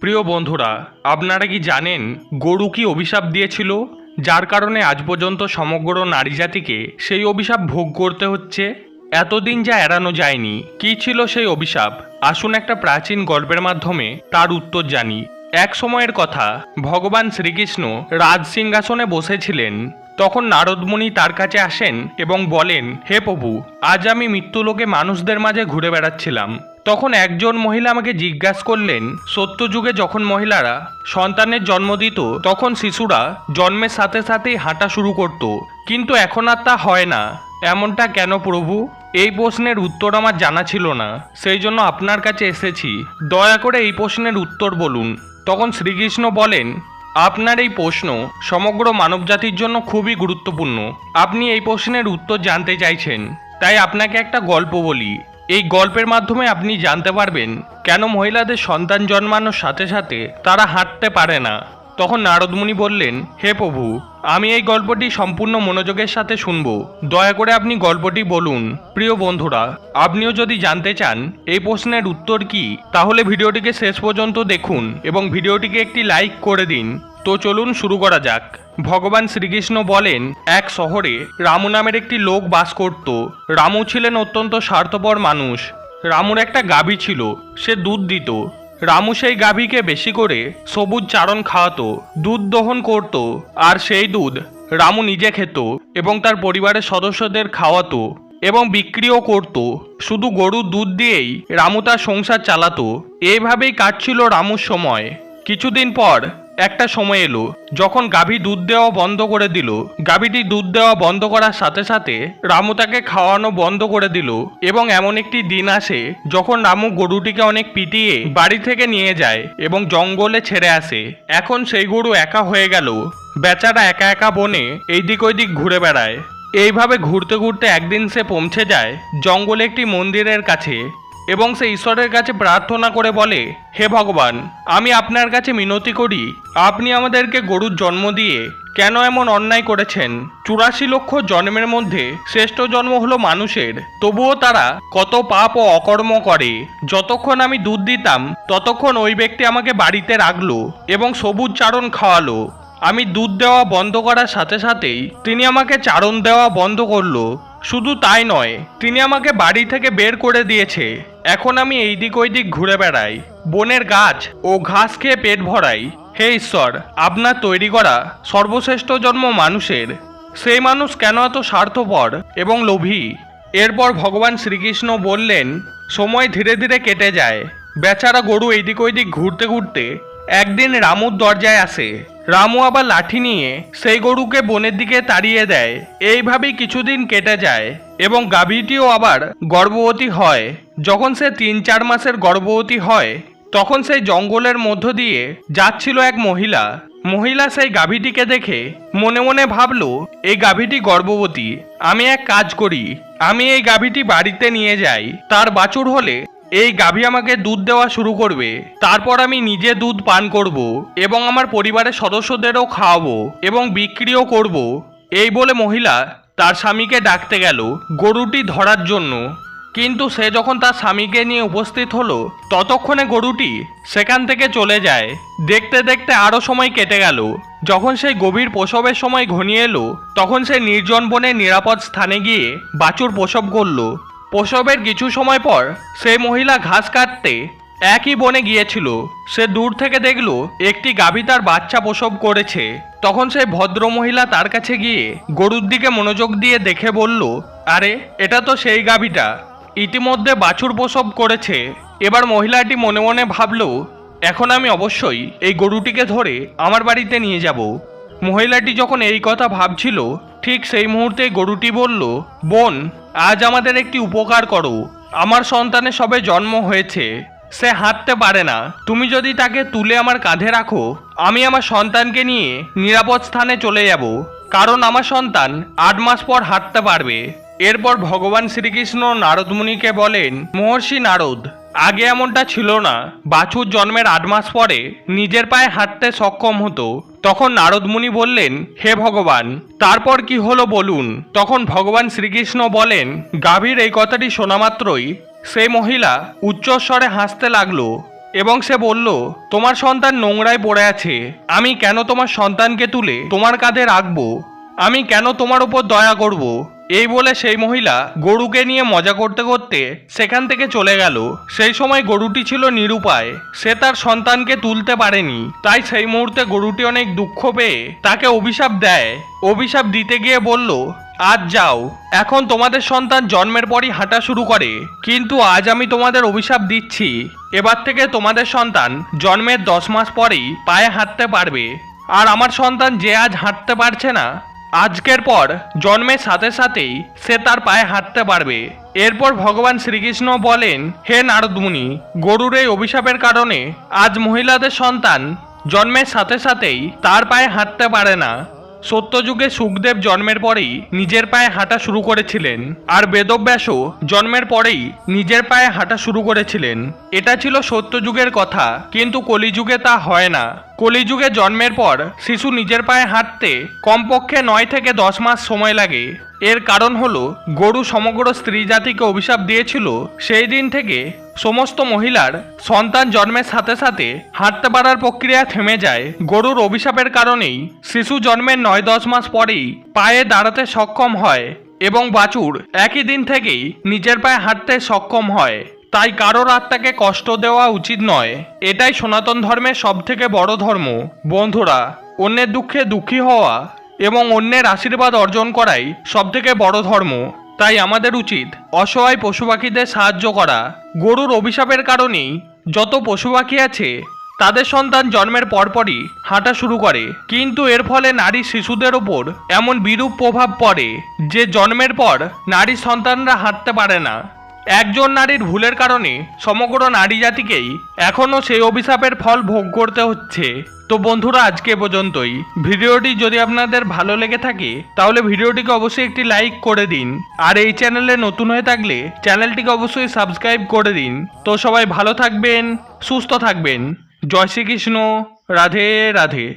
প্রিয় বন্ধুরা, আপনারা কি জানেন গরু কি অভিশাপ দিয়েছিল, যার কারণে আজ পর্যন্ত সমগ্র নারী জাতিকে সেই অভিশাপ ভোগ করতে হচ্ছে? এতদিন যা এড়ানো যায়নি, কি ছিল সেই অভিশাপ? আসুন একটা প্রাচীন গল্পের মাধ্যমে তার উত্তর জানি। এক সময়ের কথা, ভগবান শ্রীকৃষ্ণ রাজ সিংহাসনে বসেছিলেন। তখন নারদমুনি তার কাছে আসেন এবং বলেন, হে প্রভু, আজ আমি মৃত্যুলোকে মানুষদের মাঝে ঘুরে বেড়াচ্ছিলাম। তখন একজন মহিলা আমাকে জিজ্ঞাসা করলেন, সত্যযুগে যখন মহিলারা সন্তানের জন্ম দিত, তখন শিশুরা জন্মের সাথে সাথেই হাঁটা শুরু করত, কিন্তু এখন আর তা হয় না। এমনটা কেন প্রভু? এই প্রশ্নের উত্তর আমার জানা ছিল না, সেই জন্য আপনার কাছে এসেছি। দয়া করে এই প্রশ্নের উত্তর বলুন। তখন শ্রীকৃষ্ণ বলেন, আপনার এই প্রশ্ন সমগ্র মানবজাতির জন্য খুবই গুরুত্বপূর্ণ। আপনি এই প্রশ্নের উত্তর জানতে চাইছেন, তাই আপনাকে একটা গল্প বলি। এই গল্পের মাধ্যমে আপনি জানতে পারবেন কেন মহিলাদের সন্তান জন্মানোর সাথে সাথে তারা হাঁটতে পারে না। তখন নারদমুনি বললেন, হে প্রভু, আমি এই গল্পটি সম্পূর্ণ মনোযোগের সাথে শুনব, দয়া করে আপনি গল্পটি বলুন। প্রিয় বন্ধুরা, আপনিও যদি জানতে চান এই প্রশ্নের উত্তর কি, তাহলে ভিডিওটিকে শেষ পর্যন্ত দেখুন এবং ভিডিওটিকে একটি লাইক করে দিন। তো চলুন শুরু করা যাক। ভগবান শ্রীকৃষ্ণ বলেন, এক শহরে রামু নামের একটি লোক বাস করত। রামু ছিলেন অত্যন্ত স্বার্থপর মানুষ। রামুর একটা গাভী ছিল, সে দুধ দিত। রামু সেই গাভীকে বেশি করে সবুজ চারণ খাওয়াতো, দুধ দহন করত, আর সেই দুধ রামু নিজে খেত এবং তার পরিবারের সদস্যদের খাওয়াতো এবং বিক্রিও করত। শুধু গরুর দুধ দিয়েই রামু তার সংসার চালাতো। এইভাবেই কাটছিল রামুর সময়। কিছুদিন পর একটা সময় এলো যখন গাভী দুধ দেওয়া বন্ধ করে দিল। গাভীটি দুধ দেওয়া বন্ধ করার সাথে সাথে রামু তাকে খাওয়ানো বন্ধ করে দিল এবং এমন একটি দিন আসে যখন রামু গরুটিকে অনেক পিটিয়ে বাড়ি থেকে নিয়ে যায় এবং জঙ্গলে ছেড়ে আসে। এখন সেই গরু একা হয়ে গেল। বেচারা একা একা বনে এইদিক ওইদিক ঘুরে বেড়ায়। এইভাবে ঘুরতে ঘুরতে একদিন সে পৌঁছে যায় জঙ্গলে একটি মন্দিরের কাছে এবং সে ঈশ্বরের কাছে প্রার্থনা করে বলে, হে ভগবান, আমি আপনার কাছে মিনতি করি, আপনি আমাদেরকে গরুর জন্ম দিয়ে কেন এমন অন্যায় করেছেন? 84 লক্ষ জন্মের মধ্যে শ্রেষ্ঠ জন্ম হলো মানুষের, তবুও তারা কত পাপ ও অকর্ম করে। যতক্ষণ আমি দুধ দিতাম ততক্ষণ ওই ব্যক্তি আমাকে বাড়িতে রাখলো এবং সবুজ চারণ খাওয়ালো। আমি দুধ দেওয়া বন্ধ করার সাথে সাথেই তিনি আমাকে চারণ দেওয়া বন্ধ করলো। শুধু তাই নয়, তিনি আমাকে বাড়ি থেকে বের করে দিয়েছে। এখন আমি এইদিক ওইদিক ঘুরে বেড়াই, বনের গাছ ও ঘাস খেয়ে পেট ভরাই। হে ঈশ্বর, আপনার তৈরি করা সর্বশ্রেষ্ঠ জন্ম মানুষের, সেই মানুষ কেন এত স্বার্থপর এবং লোভী? এরপর ভগবান শ্রীকৃষ্ণ বললেন, সময় ধীরে ধীরে কেটে যায়। বেচারা গরু এইদিক ওইদিক ঘুরতে ঘুরতে একদিন রামুর দরজায় আসে। রামু আবার লাঠি নিয়ে সেই গরুকে বনের দিকে তাড়িয়ে দেয়। এইভাবেই কিছুদিন কেটে যায় এবং গাভীটিও আবার গর্ভবতী হয়। যখন সে 3-4 মাসের গর্ভবতী হয়, তখন সেই জঙ্গলের মধ্য দিয়ে যাচ্ছিল এক মহিলা সেই গাভীটিকে দেখে মনে মনে ভাবলো, এই গাভীটি গর্ভবতী, আমি এক কাজ করি, আমি এই গাভীটি বাড়িতে নিয়ে যাই। তার বাছুর হলে এই গাভী আমাকে দুধ দেওয়া শুরু করবে, তারপর আমি নিজে দুধ পান করব এবং আমার পরিবারের সদস্যদেরও খাওয়াবো এবং বিক্রিও করব। এই বলে মহিলা তার স্বামীকে ডাকতে গেল গরুটি ধরার জন্য। কিন্তু সে যখন তার স্বামীকে নিয়ে উপস্থিত হলো, ততক্ষণে গরুটি সেখান থেকে চলে যায়। দেখতে দেখতে আরও সময় কেটে গেল। যখন সেই গভীর প্রসবের সময় ঘনিয়ে এলো, তখন সে নির্জন বনে নিরাপদ স্থানে গিয়ে বাছুর প্রসব করলো। প্রসবের কিছু সময় পর সেই মহিলা ঘাস কাটতে একই বনে গিয়েছিল। সে দূর থেকে দেখল একটি গাভী তার বাচ্চা প্রসব করেছে। তখন সেই ভদ্র মহিলা তার কাছে গিয়ে গরুর দিকে মনোযোগ দিয়ে দেখে বলল, আরে, এটা তো সেই গাভীটা, ইতিমধ্যে বাছুর প্রসব করেছে। এবার মহিলাটি মনে মনে ভাবল, এখন আমি অবশ্যই এই গরুটিকে ধরে আমার বাড়িতে নিয়ে যাব। মহিলাটি যখন এই কথা ভাবছিল, ঠিক সেই মুহূর্তে গরুটি বলল, বোন, আজ আমাদের একটি উপকার করো। আমার সন্তানের সবে জন্ম হয়েছে, সে হাঁটতে পারে না। তুমি যদি তাকে তুলে আমার কাঁধে রাখো, আমি আমার সন্তানকে নিয়ে নিরাপদ স্থানে চলে যাব, কারণ আমার সন্তান 8 মাস পর হাঁটতে পারবে। এরপর ভগবান শ্রীকৃষ্ণ নারদমুনিকে বলেন, মহর্ষি নারদ, আগে এমনটা ছিল না। বাছুর জন্মের 8 মাস পরে নিজের পায়ে হাঁটতে সক্ষম হতো। তখন নারদমুনি বললেন, হে ভগবান, তারপর কি হলো বলুন। তখন ভগবান শ্রীকৃষ্ণ বলেন, গাভীর এই কথাটি শোনা মাত্রই সেই মহিলা উচ্চস্বরে হাসতে লাগলো এবং সে বলল, তোমার সন্তান নোংরায় পড়ে আছে, আমি কেন তোমার সন্তানকে তুলে তোমার কাঁধে রাখবো, আমি কেন তোমার উপর দয়া করব। এই বলে সেই মহিলা গরুকে নিয়ে মজা করতে করতে সেখান থেকে চলে গেল। সেই সময় গরুটি ছিল নিরুপায়, সে তার সন্তানকে তুলতে পারেনি। তাই সেই মুহূর্তে গরুটি অনেক দুঃখ পেয়ে তাকে অভিশাপ দেয়। অভিশাপ দিতে গিয়ে বলল, আজ যাও, এখন তোমাদের সন্তান জন্মের পরই হাঁটা শুরু করে, কিন্তু আজ আমি তোমাদের অভিশাপ দিচ্ছি, এবার থেকে তোমাদের সন্তান জন্মের 10 মাস পরেই পায়ে হাঁটতে পারবে। আর আমার সন্তান যে আজ হাঁটতে পারছে না, আজকের পর জন্মের সাথে সাথেই সে তার পায়ে হাঁটতে পারবে। এরপর ভগবান শ্রীকৃষ্ণ বলেন, হে নারদ মুনি, গরুর এই অভিশাপের কারণে আজ মহিলাদের সন্তান জন্মের সাথে সাথেই তার পায়ে হাঁটতে পারে না। সত্যযুগে সুখদেব জন্মের পরেই নিজের পায়ে হাঁটা শুরু করেছিলেন, আর বেদব্যাসও জন্মের পরেই নিজের পায়ে হাঁটা শুরু করেছিলেন। এটা ছিল সত্যযুগের কথা, কিন্তু কলিযুগে তা হয় না। কলিযুগে জন্মের পর শিশু নিজের পায়ে হাঁটতে কমপক্ষে 9 থেকে 10 মাস সময় লাগে। এর কারণ হলো গরু সমগ্র স্ত্রী জাতিকে অভিশাপ দিয়েছিল। সেই দিন থেকে সমস্ত মহিলার সন্তান জন্মের সাথে সাথে হাঁটতে পারার প্রক্রিয়া থেমে যায়। গরুর অভিশাপের কারণেই শিশু জন্মের 9-10 মাস পরেই পায়ে দাঁড়াতে সক্ষম হয় এবং বাছুর একই দিন থেকেই নিজের পায়ে হাঁটতে সক্ষম হয়। তাই কারোর আত্মাকে কষ্ট দেওয়া উচিত নয়। এটাই সনাতন ধর্মের সবথেকে বড় ধর্ম। বন্ধুরা, অন্যের দুঃখে দুঃখী হওয়া এবং অন্যের আশীর্বাদ অর্জন করাই সবথেকে বড় ধর্ম। তাই আমাদের উচিত অসহায় পশু পাখিদের সাহায্য করা। গরুর অভিশাপের কারণেই যত পশু পাখি আছে তাদের সন্তান জন্মের পরপরই হাঁটা শুরু করে, কিন্তু এর ফলে নারী শিশুদের ওপর এমন বিরূপ প্রভাব পড়ে যে জন্মের পর নারী সন্তানরা হাঁটতে পারে না। একজন নারীর ভুলের কারণে সমগ্র নারী জাতিকেই এখনও সেই অভিশাপের ফল ভোগ করতে হচ্ছে। তো বন্ধুরা, আজকে পর্যন্তই। ভিডিওটি যদি আপনাদের ভালো লেগে থাকে তাহলে ভিডিওটিকে অবশ্যই একটি লাইক করে দিন, আর এই চ্যানেলে নতুন হয়ে থাকলে চ্যানেলটিকে অবশ্যই সাবস্ক্রাইব করে দিন। তো সবাই ভালো থাকবেন, সুস্থ থাকবেন। জয় শ্রীকৃষ্ণ। রাধে রাধে।